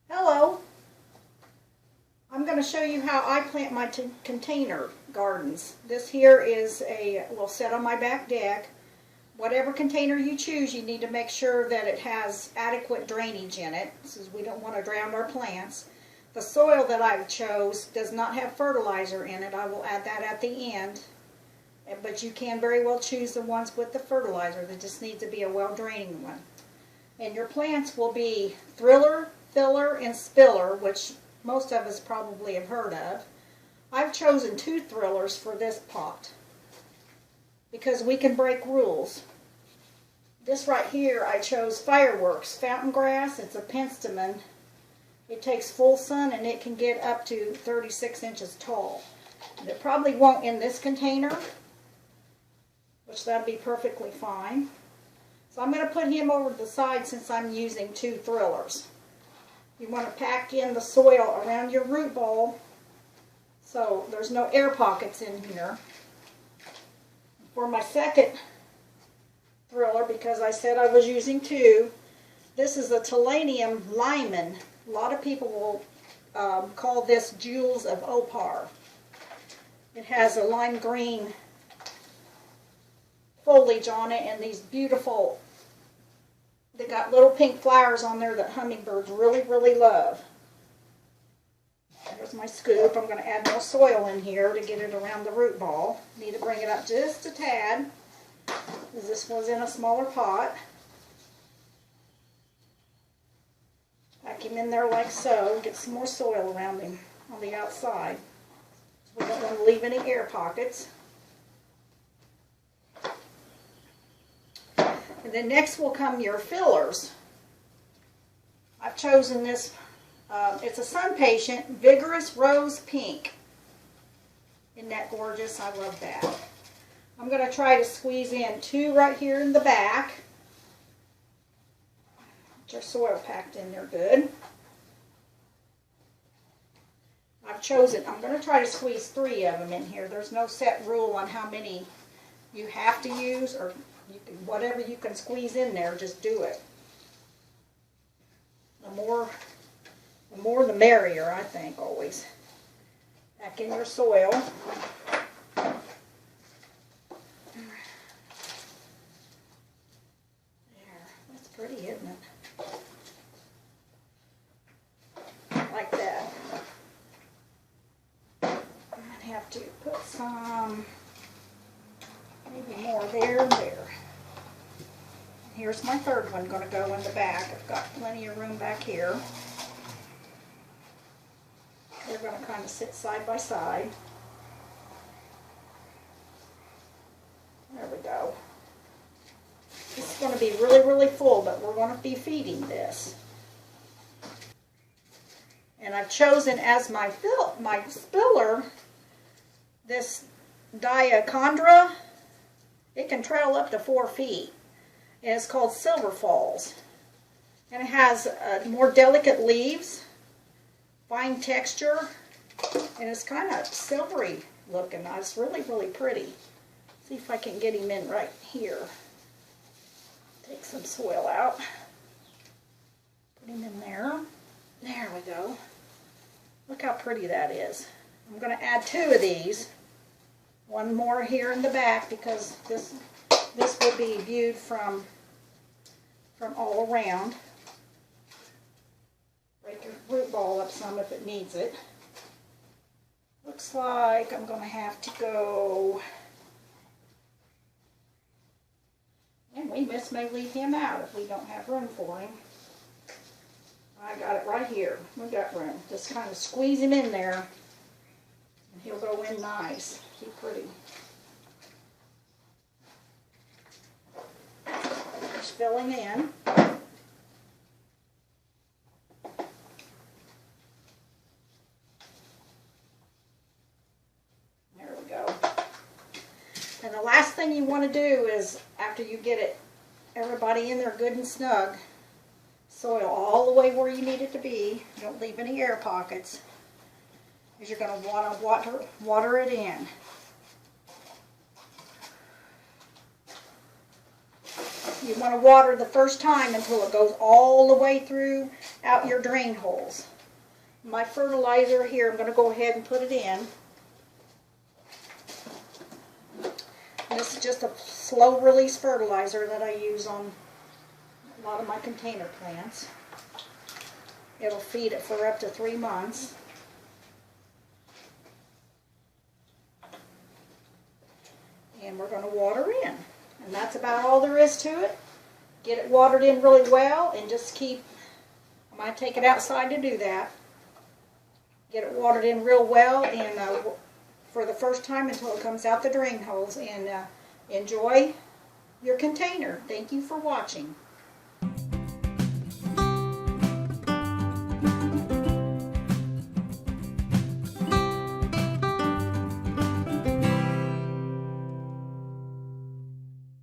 Hello, I'm going to show you how I plant my container gardens. This here is will set on my back deck. Whatever container you choose, you need to make sure that it has adequate drainage in it, since we don't want to drown our plants. The soil that I chose does not have fertilizer in it. I will add that at the end. But you can very well choose the ones with the fertilizer. There just needs to be a well-draining one. And your plants will be thriller, filler, and spiller, which most of us probably have heard of. I've chosen 2 thrillers for this pot because we can break rules. This right here, I chose Fireworks Fountain Grass. It's a penstemon. It takes full sun and it can get up to 36 inches tall. And it probably won't in this container, which that'd be perfectly fine. So I'm going to put him over to the side since I'm using 2 thrillers. You want to pack in the soil around your root ball so there's no air pockets in here. For my second thriller, because I said I was using 2, this is a Tillandsium Lyman. A lot of people will call this Jewels of Opar. It has a lime green foliage on it and these beautiful, they got little pink flowers on there that hummingbirds really, really love. There's my scoop. I'm going to add more soil in here to get it around the root ball. Need to bring it up just a tad, because this was in a smaller pot. Pack him in there like so. Get some more soil around him on the outside. We don't want to leave any air pockets. And then next will come your fillers. I've chosen this, it's a Sun Patient Vigorous Rose Pink. Isn't that gorgeous? I love that. I'm going to try to squeeze in 2 right here in the back. Get your soil packed in there good. I've chosen, I'm going to try to squeeze 3 of them in here. There's no set rule on how many you have to use, or whatever you can squeeze in there, just do it. The more the merrier, I think, always. Back in your soil. There, that's pretty, isn't it? Like that. I might have to put some, maybe more there and there. Here's my third one going to go in the back. I've got plenty of room back here. They're going to kind of sit side by side. There we go. This is going to be really, really full, but we're going to be feeding this. And I've chosen as my spiller this Diachondra. It can travel up to 4 feet. And it's called Silver Falls. And it has more delicate leaves, fine texture, and it's kind of silvery looking. It's really, really pretty. See if I can get him in right here. Take some soil out. Put him in there. There we go. Look how pretty that is. I'm going to add 2 of these. One more here in the back because this will be viewed from all around. Break your root ball up some if it needs it. Looks like I'm going to have to go, and we just may leave him out if we don't have room for him. I got it right here. We got room. Just kind of squeeze him in there and he'll go in nice. Keep pretty. Just fill him in. There we go. And the last thing you want to do is, after you get everybody in there good and snug, soil all the way where you need it to be. Don't leave any air pockets, because you're going to want to water it in. You want to water the first time until it goes all the way through out your drain holes. My fertilizer here, I'm going to go ahead and put it in. This is just a slow release fertilizer that I use on a lot of my container plants. It'll feed it for up to 3 months. And we're going to water in. And that's about all there is to it. Get it watered in really well and just keep, I might take it outside to do that. Get it watered in real well and for the first time until it comes out the drain holes, and enjoy your container. Thank you for watching.